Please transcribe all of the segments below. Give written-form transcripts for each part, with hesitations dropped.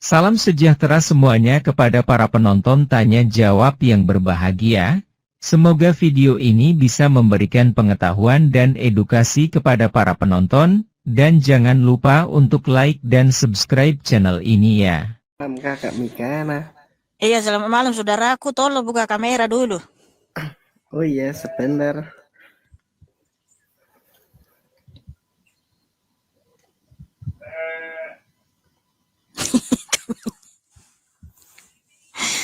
Salam sejahtera semuanya kepada para penonton tanya jawab yang berbahagia. Semoga video ini bisa memberikan pengetahuan dan edukasi kepada para penonton, dan jangan lupa untuk like dan subscribe channel ini ya. Malam Kakak Mikana. Iya, selamat malam saudaraku. Tolong buka kamera dulu. Oh iya, sebentar.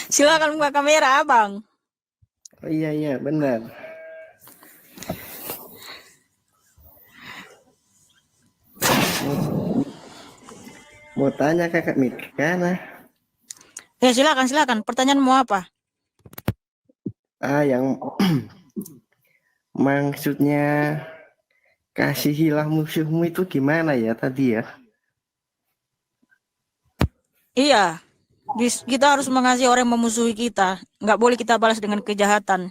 Silakan buka kamera, Abang. Oh iya, benar. Mau tanya Kakak Mikana. Ya, silakan. Pertanyaanmu apa? Yang maksudnya kasihilah musuhmu itu gimana ya tadi ya? Iya, kita harus mengasihi orang yang memusuhi kita. Nggak boleh kita balas dengan kejahatan.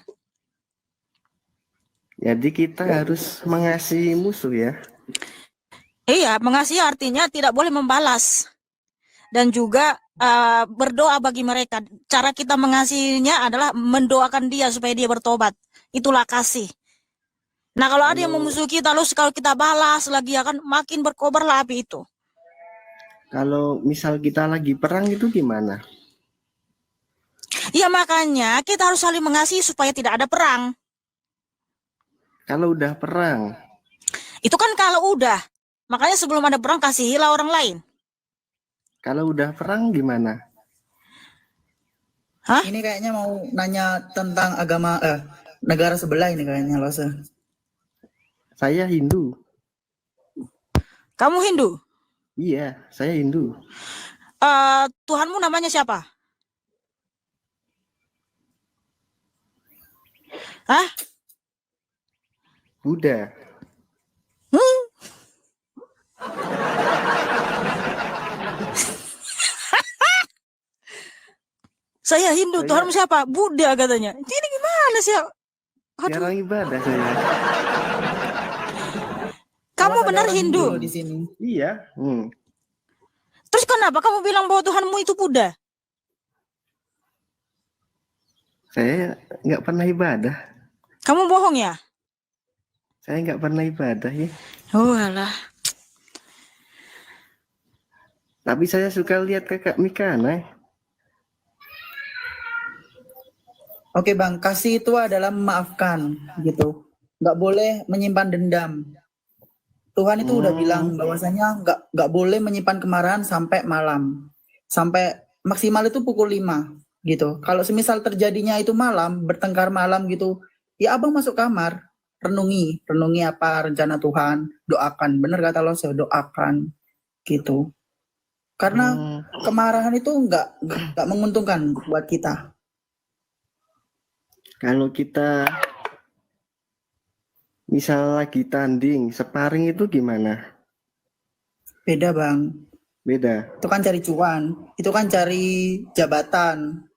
Jadi kita harus mengasihi musuh ya. Iya, mengasihi artinya tidak boleh membalas. Dan juga berdoa bagi mereka. Cara kita mengasihinya adalah mendoakan dia supaya dia bertobat. Itulah kasih. Nah, kalau ada yang memusuhi kita, lalu kalau kita balas lagi, akan makin berkobarlah api itu. Kalau misal kita lagi perang itu gimana? Iya, makanya kita harus saling mengasihi supaya tidak ada perang. Kalau udah perang, Itu kan kalau udah. Makanya sebelum ada perang, kasihilah orang lain. kalau udah perang gimana? Hah? Ini kayaknya mau nanya tentang agama negara sebelah ini kayaknya, Lose. Saya Hindu. Kamu Hindu? Iya, saya Hindu. Tuhanmu namanya siapa? Hah? Buddha. Saya Hindu, Tuhanmu siapa? Buddha katanya. Ini gimana sih? Jarang ibadah saya. Kamu benar Ada orang Hindu? di sini. Iya. Terus kenapa kamu bilang bahwa Tuhanmu itu Buddha? Saya nggak pernah ibadah. Kamu bohong ya? Saya nggak pernah ibadah ya. Oh alah. Tapi saya suka lihat Kakak Mikana. Oke Bang, kasih itu adalah memaafkan gitu. Nggak boleh menyimpan dendam. Tuhan itu udah bilang bahwasanya nggak boleh menyimpan kemarahan sampai malam. Sampai maksimal itu pukul 5 gitu. Kalau semisal terjadinya itu malam, bertengkar malam gitu, ya Abang masuk kamar, renungi apa rencana Tuhan, doakan. Bener kata lo, saya doakan gitu. Karena kemarahan itu nggak menguntungkan buat kita. Kalau kita misal lagi tanding, sparring itu gimana? Beda Bang. Beda. Itu kan cari cuan, itu kan cari jabatan,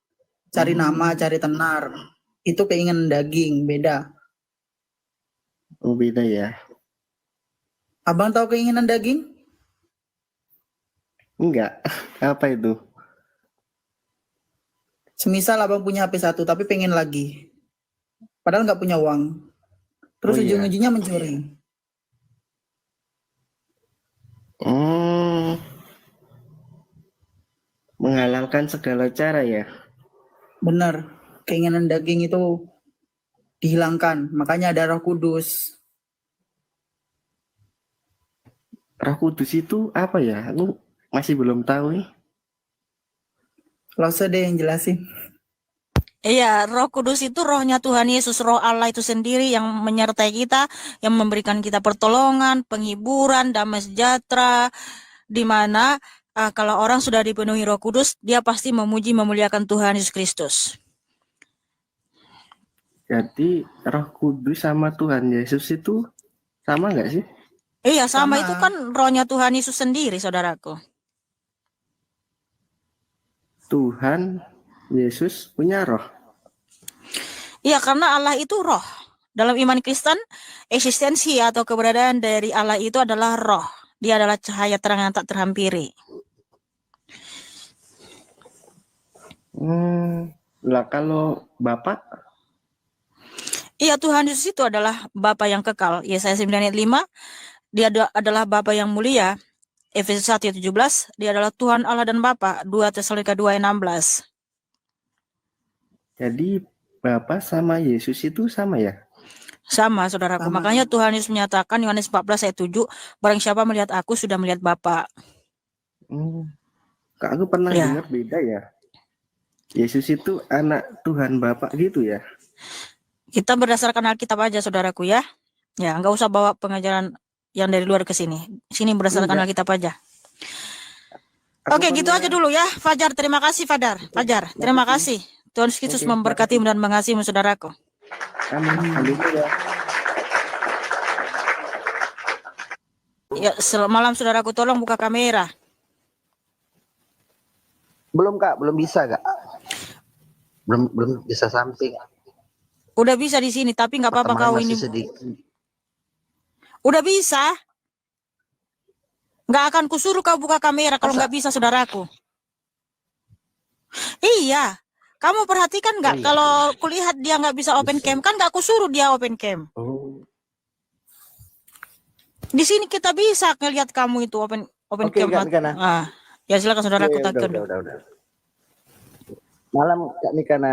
cari nama, cari tenar. Itu keinginan daging, beda. Oh beda ya. Abang tahu keinginan daging? Enggak. Apa itu? Semisal abang punya HP 1 tapi pengen lagi. Padahal nggak punya uang. Terus Oh, iya. ujung-ujungnya mencuri. Menghalalkan segala cara ya. Benar. Keinginan daging itu dihilangkan. Makanya ada Roh Kudus. Roh Kudus itu apa ya? Aku masih belum tahu nih. Lo deh yang jelasin. Iya, Roh Kudus itu rohnya Tuhan Yesus, roh Allah itu sendiri yang menyertai kita, yang memberikan kita pertolongan, penghiburan, damai sejahtera, di mana kalau orang sudah dipenuhi Roh Kudus, dia pasti memuji memuliakan Tuhan Yesus Kristus. Jadi Roh Kudus sama Tuhan Yesus itu sama nggak sih? Iya, sama Sama. itu kan rohnya Tuhan Yesus sendiri, saudaraku. Tuhan Yesus punya roh. Iya, karena Allah itu roh. Dalam iman Kristen, eksistensi atau keberadaan dari Allah itu adalah roh. Dia adalah cahaya terang yang tak terhampiri. Lah kalau Bapak, Iya, Tuhan Yesus itu adalah Bapa yang kekal. Yesaya 9 ayat 5, dia adalah Bapa yang mulia. Efesus 1 ayat 17, dia adalah Tuhan Allah dan Bapa. 2 Tesalonika 2 ayat 16. jadi Bapak sama Yesus itu sama ya? Sama, saudaraku. Sama. Makanya Tuhan Yesus menyatakan, Yohanes 14 ayat 7, barang siapa melihat aku sudah melihat Bapa. Kak, aku pernah Ya. dengar beda ya. Yesus itu anak Tuhan Bapak gitu ya? Kita berdasarkan Alkitab aja, saudaraku ya. Ya, nggak usah bawa pengajaran yang dari luar ke sini. Sini berdasarkan Enggak. Alkitab aja. Aku Oke, gitu pernah- aja dulu ya. Fajar, terima kasih Fajar. Fajar, terima kasih. Tuhan Yesus Oke, memberkatimu dan mengasihimu, saudaraku. Amin. Haleluya. Ya, selamat malam saudaraku, tolong buka kamera. Belum Kak, belum bisa Kak. Belum bisa samping. Udah bisa di sini, tapi nggak apa-apa kau Pertemanan ini. masih sedikit. Udah bisa. Nggak akan kusuruh kau buka kamera kalau Masa? nggak bisa, saudaraku. Iya. Kamu perhatikan nggak? Oh, iya. Kalau kulihat dia nggak bisa open cam, kan nggak kusuruh dia open cam. Oh. Di sini kita bisa ngelihat kamu itu open Oke, cam. Kak Mikana. Ah, ya silakan saudaraku, Iya, takkan. udah. Malam Kak Mikana,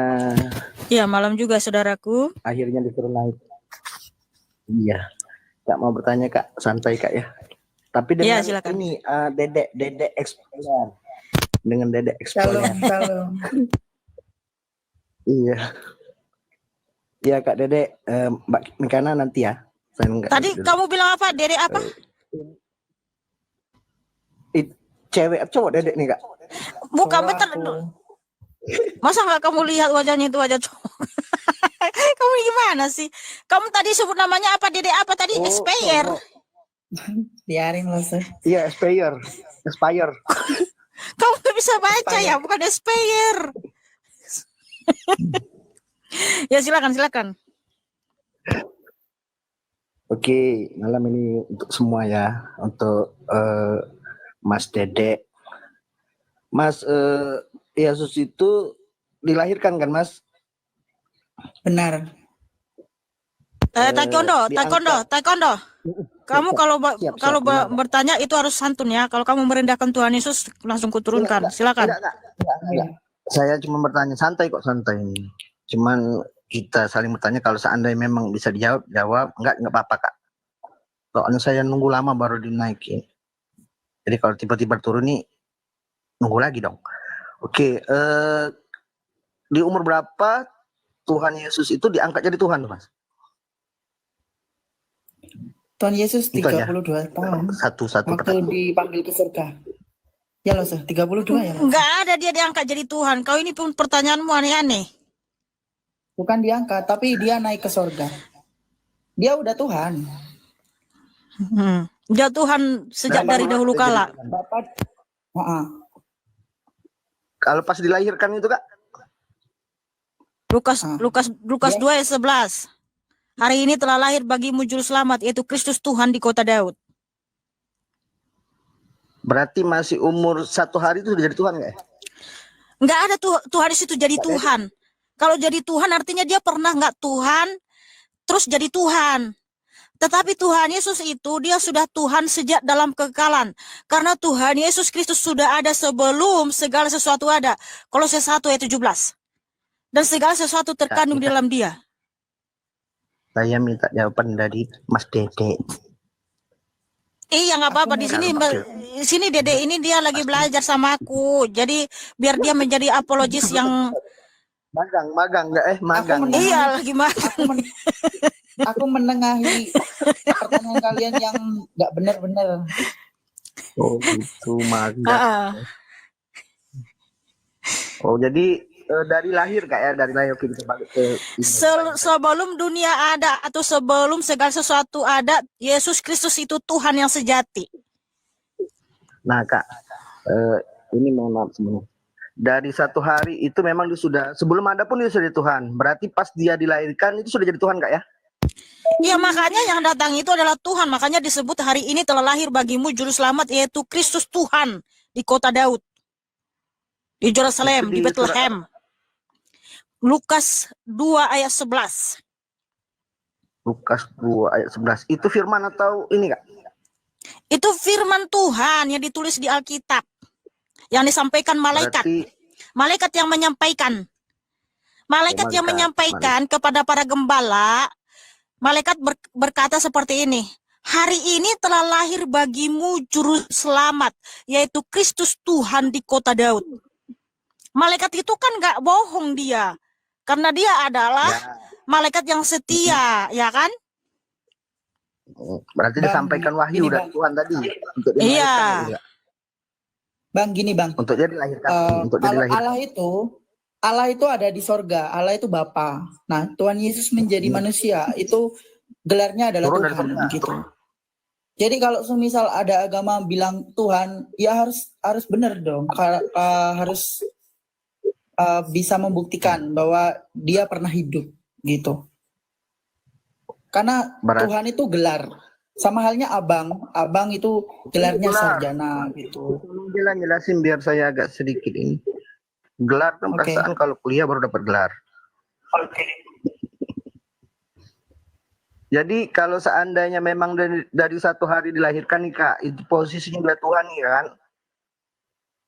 Iya, malam juga saudaraku. akhirnya disuruh naik. Iya. Kak mau bertanya Kak, santai Kak ya. Tapi Iya, dengan silakan. ini Dedek Explorer. Dengan Dedek Shalom, Explorer. shalom. Iya. Iya Kak Dedek, Mbak Mikana nanti ya. Saya nggak Tadi dulu. kamu bilang apa? Dedek apa? Cewek atau cowok Dedek nih Kak? Bukan, Cowok bentar. aku. Masa nggak kamu lihat wajahnya itu wajah cowok? Kamu ini gimana sih? Kamu tadi sebut namanya apa? Dedek apa tadi? Oh, Expayer. cowok. Biarin loh, Sir. Iya, Expire. Kamu nggak bisa baca ya, bukan Expayer. Ya silakan. Oke, malam ini untuk semua ya, untuk Mas Dedek. Mas Yesus itu dilahirkan kan Mas? Benar. Taekwondo. Kamu kalau Siap, benar. bertanya itu harus santun ya. Kalau kamu merendahkan Tuhan Yesus langsung kuturunkan. Silakan. Enggak. Saya cuma bertanya, santai. Cuman kita saling bertanya, kalau seandainya memang bisa jawab, enggak apa-apa Kak. Soalnya saya nunggu lama baru dinaikin. Jadi kalau tiba-tiba turun nih, nunggu lagi dong. Oke, di umur berapa Tuhan Yesus itu diangkat jadi Tuhan tuh Mas? Tuhan Yesus Itu aja. 32 tahun. Satu Waktu dipanggil ke surga. Ya loh, Sir. 32 ya. Nggak ada dia diangkat jadi Tuhan. Kau ini pun pertanyaanmu aneh-aneh. Bukan diangkat, tapi dia naik ke surga. Dia udah Tuhan. Dia Tuhan sejak Nah, dari dahulu kala. Bapak. Kalau pas dilahirkan itu Kak, Lukas 2 ayat 11. Hari ini telah lahir bagimu juru selamat, yaitu Kristus Tuhan di kota Daud. berarti masih umur 1 hari itu sudah jadi Tuhan nggak ya? Nggak ada Tuhan di situ jadi Tuhan. Kalau jadi Tuhan artinya dia pernah nggak Tuhan, terus jadi Tuhan. Tetapi Tuhan Yesus itu dia sudah Tuhan sejak dalam kekekalan. Karena Tuhan Yesus Kristus sudah ada sebelum segala sesuatu ada. Kolose 1 ayat 17. Dan segala sesuatu terkandung di dalam dia. Saya minta jawaban dari Mas Dedek. Iya nggak apa-apa di sini Dede ini dia lagi belajar sama aku. Jadi biar dia menjadi apologis yang magang nggak magang. Iya lagi magang. Aku menengahi pertanyaan kalian yang nggak benar-benar. Oh gitu magang. Oh jadi dari lahir Kak ya, dari lahir kita balik ke sebelum dunia ada atau sebelum segala sesuatu ada, Yesus Kristus itu Tuhan yang sejati. Nah Kak, ini mohon maaf sebenarnya. Dari 1 hari itu memang dia sudah, sebelum ada pun dia sudah jadi Tuhan. Berarti pas dia dilahirkan itu sudah jadi Tuhan Kak ya? Ya makanya yang datang itu adalah Tuhan. Makanya disebut hari ini telah lahir bagimu juru selamat, yaitu Kristus Tuhan di kota Daud. Di Yerusalem, di Bethlehem. Lukas 2 ayat 11. Lukas 2 ayat 11. Itu firman atau ini Kak? Itu firman Tuhan yang ditulis di Alkitab. Yang disampaikan malaikat. Berarti Malaikat yang menyampaikan. Malaikat yang menyampaikan kepada para gembala. Malaikat berkata seperti ini. Hari ini telah lahir bagimu juru selamat. Yaitu Kristus Tuhan di kota Daud. Malaikat itu kan gak bohong dia. Karena dia adalah malaikat yang setia, ya kan? berarti Bang, disampaikan wahyu ini, dari Bang. Tuhan tadi untuk Iya. dilahirkan. Iya. Bang, gini Bang. Untuk dia dilahirkan. Untuk dia Kalau dilahirkan. Allah itu ada di sorga, Allah itu Bapa. Nah, Tuhan Yesus menjadi manusia, itu gelarnya adalah Turun dari Tuhan, surga. gitu. Jadi kalau semisal ada agama bilang Tuhan, ya harus benar dong, harus bisa membuktikan bahwa dia pernah hidup, gitu. Karena Tuhan itu gelar. Sama halnya abang itu gelarnya sarjana, gitu. Jelasin biar saya agak sedikit ini. Gelar kan perasaan kalau kuliah baru dapat gelar. Jadi kalau seandainya memang dari satu hari dilahirkan nih Kak, itu posisinya udah Tuhan nih kan.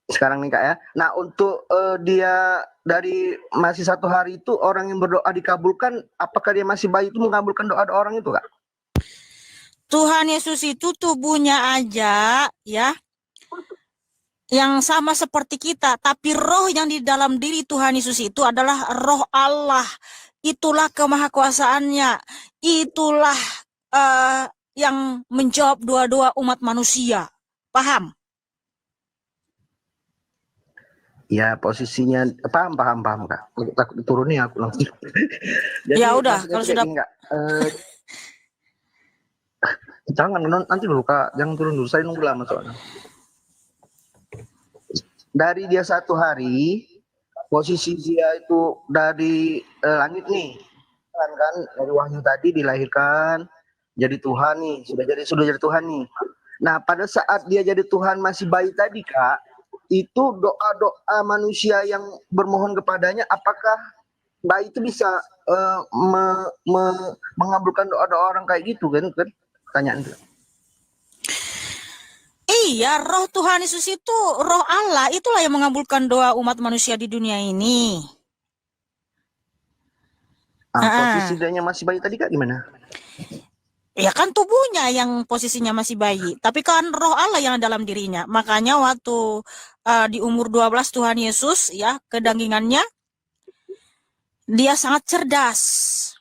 Sekarang nih Kak ya. Nah untuk dia dari masih satu hari itu orang yang berdoa dikabulkan, apakah dia masih bayi itu mengabulkan doa orang itu Kak? Tuhan Yesus itu tubuhnya aja ya yang sama seperti kita, tapi roh yang di dalam diri Tuhan Yesus itu adalah roh Allah. Itulah kemahakuasaannya. Itulah yang menjawab doa-doa umat manusia. Paham? Ya posisinya paham Kak. Takut diturunnya aku langsung. Jadi, ya udah kalau sudah jangan nanti dulu Kak, jangan turun dulu. Saya nunggu lama soalnya. Dari dia satu hari, posisi dia itu dari langit nih, kan dari wahyu tadi dilahirkan, jadi Tuhan nih, sudah jadi Tuhan nih. Nah pada saat dia jadi Tuhan masih bayi tadi Kak, itu doa-doa manusia yang bermohon kepadanya, apakah bayi itu bisa mengabulkan doa-doa orang kayak gitu kan? Pertanyaan itu. Iya, roh Tuhan Yesus itu, roh Allah, itulah yang mengabulkan doa umat manusia di dunia ini. Posisi dia masih bayi tadi Kak gimana? Ya kan tubuhnya yang posisinya masih bayi, tapi kan roh Allah yang dalam dirinya. Makanya waktu di umur 12 Tuhan Yesus ya, kedagingannya, dia sangat cerdas.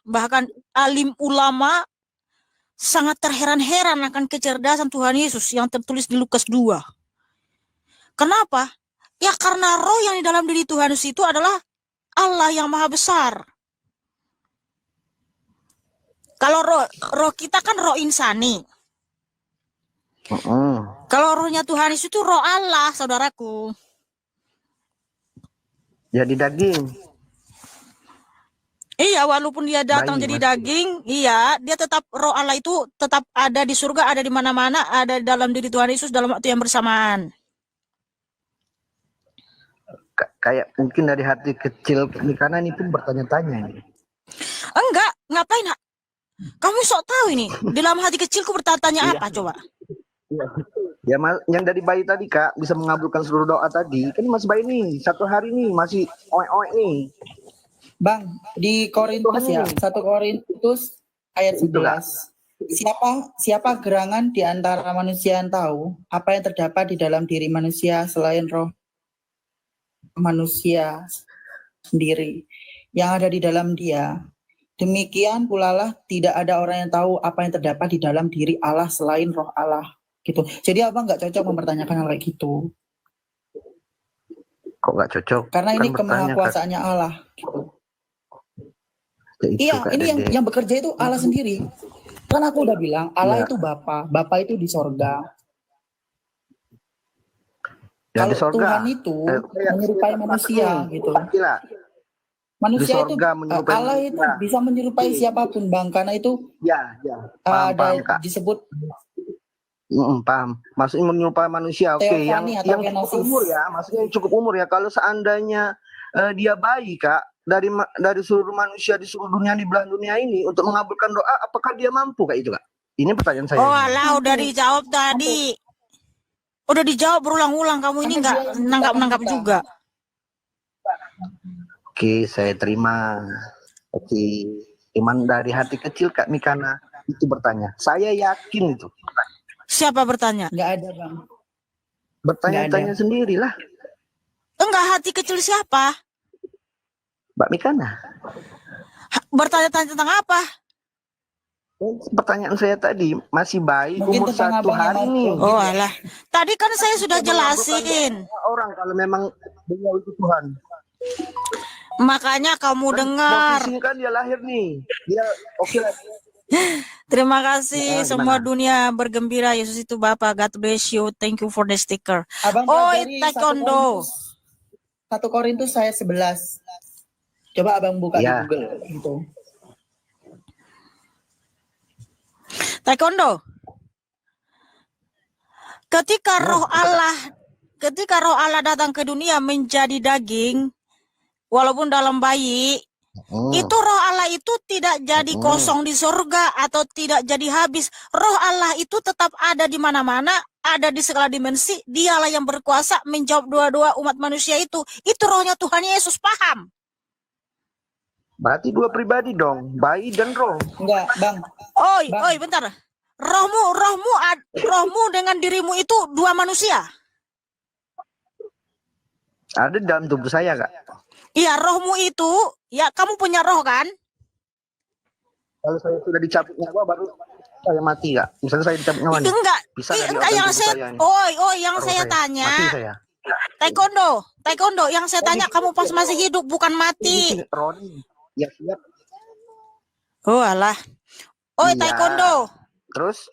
Bahkan alim ulama sangat terheran-heran akan kecerdasan Tuhan Yesus yang tertulis di Lukas 2. Kenapa? Ya karena roh yang di dalam diri Tuhan Yesus itu adalah Allah yang maha besar. Kalau roh kita kan roh insani. Kalau rohnya Tuhan Yesus itu roh Allah, saudaraku. Jadi daging. Iya, walaupun dia datang jadi daging, iya, dia tetap roh Allah itu tetap ada di surga, ada di mana-mana, ada dalam diri Tuhan Yesus dalam waktu yang bersamaan. Kayak mungkin dari hati kecil ini karena ini pun bertanya-tanya ini. Enggak, ngapain? Kamu sok tahu ini. Di dalam hati kecilku bertanya apa coba? Ya, yang dari bayi tadi Kak bisa mengabulkan seluruh doa tadi. Kan masih bayi nih, satu hari nih masih oek-oek nih. Bang, di Korintus ya, 1 Korintus ayat 11. Siapa gerangan di antara manusia yang tahu apa yang terdapat di dalam diri manusia selain roh manusia sendiri yang ada di dalam dia. Demikian pula lah tidak ada orang yang tahu apa yang terdapat di dalam diri Allah selain roh Allah. Gitu. Jadi abang nggak cocok mempertanyakan hal kayak gitu. Kok nggak cocok? Karena ini kemahakuasaannya Allah. Gitu. Iya, ini yang bekerja itu Allah sendiri. Kan aku udah bilang Allah itu Bapa itu di sorga. Kalau Tuhan itu menyerupai manusia gitu. Manusia itu Allah itu bisa menyerupai siapapun Bang, karena itu ada disebut paham. Maksudnya menyerupai manusia, oke. Yang cukup umur ya, maksudnya cukup umur ya. Kalau seandainya dia bayi Kak, dari seluruh manusia di seluruh dunia, di belahan dunia ini untuk mengabulkan doa, apakah dia mampu Kak itu Kak? Ini pertanyaan saya. Oh alah, udah dijawab tadi. Udah dijawab berulang-ulang, kamu ini nggak nanggap-nanggap juga. Oke, saya terima. Oke, cuman dari hati kecil Kak Mikana itu bertanya. Saya yakin itu. Siapa bertanya? Nggak ada Bang. Bertanya-tanya sendirilah. Enggak, hati kecil siapa? Mbak Mikana. Bertanya-tanya tentang apa? Pertanyaan saya tadi, masih bayi Mungkin umur tentang 1 abang yang hari mau nih. Oh alah, tadi kan saya sudah jelasin. Orang kalau memang beliau itu Tuhan. Makanya kamu dengar. Di sini kan dia lahir nih. Dia oke lah. Terima kasih, Gimana? semua dunia bergembira. Yesus itu Bapa. God bless you. Thank you for the sticker. Abang Oh, pelajari taekwondo. 1 Korintus ayat 11. Coba abang buka di Ya. Google gitu. Taekwondo. Ketika roh Allah datang ke dunia menjadi daging, walaupun dalam bayi, itu roh Allah itu tidak jadi kosong di surga atau tidak jadi habis. Roh Allah itu tetap ada di mana-mana, ada di segala dimensi. Dialah yang berkuasa menjawab doa-doa umat manusia itu. Itu rohnya Tuhan Yesus, paham? Berarti 2 pribadi dong, bayi dan roh. Enggak, Bang. Oi, bentar. Rohmu dengan dirimu itu 2 manusia. Ada dalam tubuh saya Kak. Iya, rohmu itu, ya kamu punya roh kan? Kalau saya sudah dicabut nyawa baru saya mati Kak. Misalnya saya dicabut nyawa nih. Enggak, Bisa dari enggak organ yang tubuh saya, saya ini. yang Roh saya saya. tanya, Mati saya. taekwondo, yang saya tanya kamu pas masih hidup bukan mati. Ini Roni. Ya siap. Oh alah, oi Iya. taekwondo, Terus?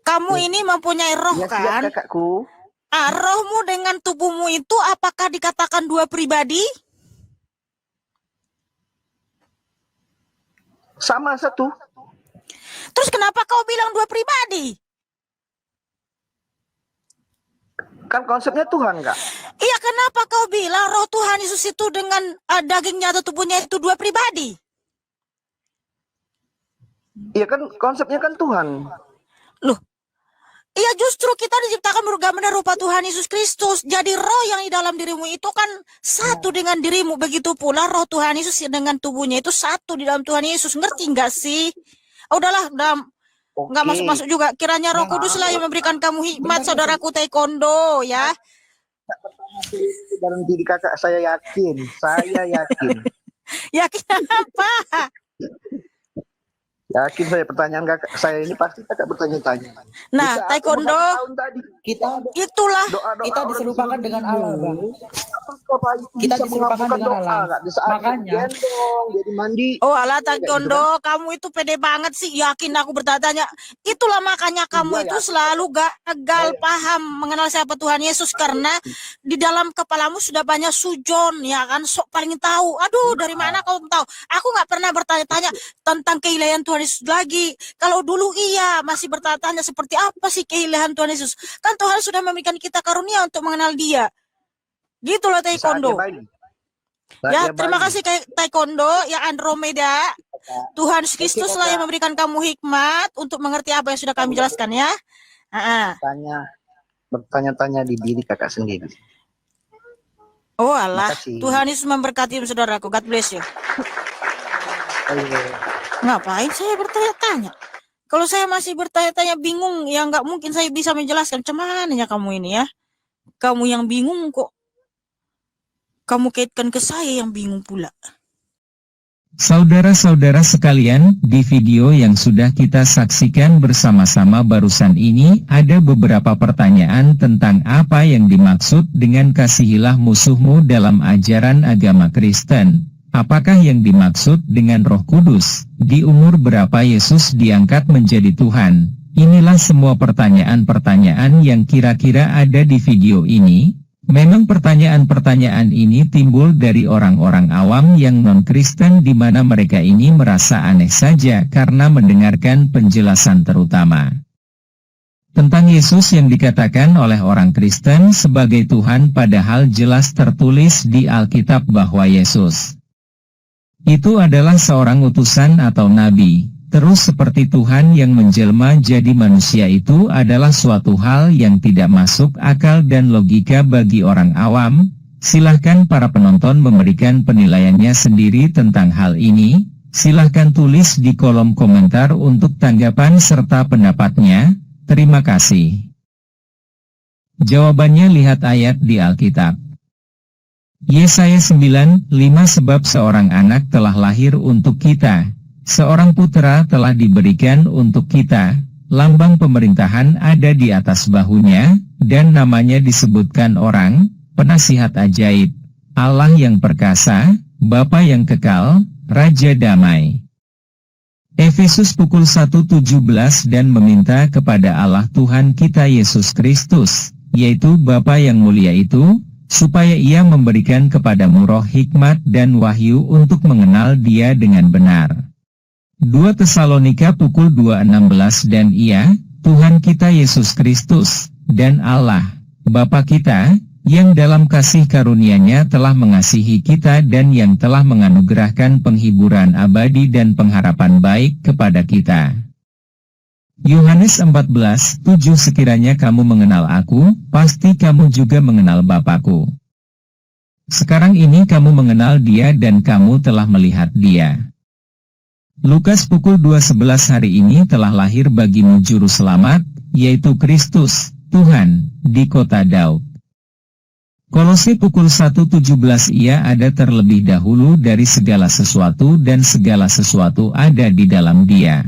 kamu ini mempunyai roh Ya siap kan? kakakku. Rohmu dengan tubuhmu itu apakah dikatakan 2 pribadi? Sama satu. Terus kenapa kau bilang 2 pribadi? Kan konsepnya Tuhan Kak. Iya, kenapa kau bilang roh Tuhan Yesus itu dengan dagingnya atau tubuhnya itu 2 pribadi? Iya kan konsepnya kan Tuhan. Loh, iya justru kita diciptakan bergambar rupa Tuhan Yesus Kristus. Jadi roh yang di dalam dirimu itu kan satu dengan dirimu. Begitu pula roh Tuhan Yesus dengan tubuhnya itu satu di dalam Tuhan Yesus. Ngerti nggak sih? Udahlah, nggak masuk-masuk juga. Kiranya Roh Kudus lah yang memberikan kamu hikmat, saudaraku taekwondo ya. Dalam diri kakak saya yakin. Yakin apa? Yakin saya pertanyaan kakak saya ini pasti kakak bertanya-tanya. Nah, Bisa taekwondo aku 1 tahun tadi. itulah. Doa-doa Kita orang diserupakan dengan Allah, Bang. Apakah itu Kita bisa diserupakan mengabulkan dengan doa, Allah. Kak? Di saat Makanya. gendong, jadi mandi. Oh alah taekwondo, kamu itu pede banget sih. Yakin aku bertanya. Itulah makanya kamu itu selalu gagal paham mengenal siapa Tuhan Yesus. Karena di dalam kepalamu sudah banyak sujon, ya kan? Sok paling tahu. Aduh, dari mana kau tahu? Aku nggak pernah bertanya-tanya tentang keilahian Tuhan Yesus lagi. Kalau dulu iya, masih bertanya-tanya seperti apa sih keilahian Tuhan Yesus. Kan Tuhan sudah memberikan kita karunia untuk mengenal Dia. Gitu loh taekwondo. Ya, terima kasih taekwondo ya Andromeda. Tuhan Kristus lah yang memberikan kamu hikmat untuk mengerti apa yang sudah kami jelaskan ya. Bertanya-tanya di diri kakak sendiri. Oh alah, Makasih. Tuhan Yesus memberkati saudaraku. God bless you. Ngapain saya bertanya-tanya? Kalau saya masih bertanya-tanya bingung, ya nggak mungkin saya bisa menjelaskan. Cumannya kamu ini ya. Kamu yang bingung kok. Kamu kaitkan ke saya yang bingung pula. Saudara-saudara sekalian, di video yang sudah kita saksikan bersama-sama barusan ini, ada beberapa pertanyaan tentang apa yang dimaksud dengan kasihilah musuhmu dalam ajaran agama Kristen. Apakah yang dimaksud dengan Roh Kudus? Di umur berapa Yesus diangkat menjadi Tuhan? Inilah semua pertanyaan-pertanyaan yang kira-kira ada di video ini. Memang pertanyaan-pertanyaan ini timbul dari orang-orang awam yang non-Kristen di mana mereka ini merasa aneh saja karena mendengarkan penjelasan terutama. Tentang Yesus yang dikatakan oleh orang Kristen sebagai Tuhan, padahal jelas tertulis di Alkitab bahwa Yesus itu adalah seorang utusan atau nabi. Terus seperti Tuhan yang menjelma jadi manusia itu adalah suatu hal yang tidak masuk akal dan logika bagi orang awam. Silahkan para penonton memberikan penilaiannya sendiri tentang hal ini. Silahkan tulis di kolom komentar untuk tanggapan serta pendapatnya. Terima kasih. Jawabannya lihat ayat di Alkitab. Yesaya 9:5 Sebab seorang anak telah lahir untuk kita, seorang putra telah diberikan untuk kita, lambang pemerintahan ada di atas bahunya, dan namanya disebutkan orang, Penasihat Ajaib, Allah yang perkasa, Bapa yang kekal, Raja Damai. Efesus pukul 1:17 dan meminta kepada Allah Tuhan kita Yesus Kristus, yaitu Bapa yang mulia itu, supaya Ia memberikan kepadamu roh hikmat dan wahyu untuk mengenal Dia dengan benar. 2 Tesalonika pukul 2:16 Dan Ia, Tuhan kita Yesus Kristus, dan Allah, Bapa kita, yang dalam kasih karunia-Nya telah mengasihi kita dan yang telah menganugerahkan penghiburan abadi dan pengharapan baik kepada kita. Yohanes 14:7 Sekiranya kamu mengenal Aku, pasti kamu juga mengenal Bapa-Ku. Sekarang ini kamu mengenal Dia dan kamu telah melihat Dia. Lukas pukul 2:11 Hari ini telah lahir bagimu Juru Selamat, yaitu Kristus, Tuhan, di kota Daud. Kolose pukul 1:17 Ia ada terlebih dahulu dari segala sesuatu dan segala sesuatu ada di dalam Dia.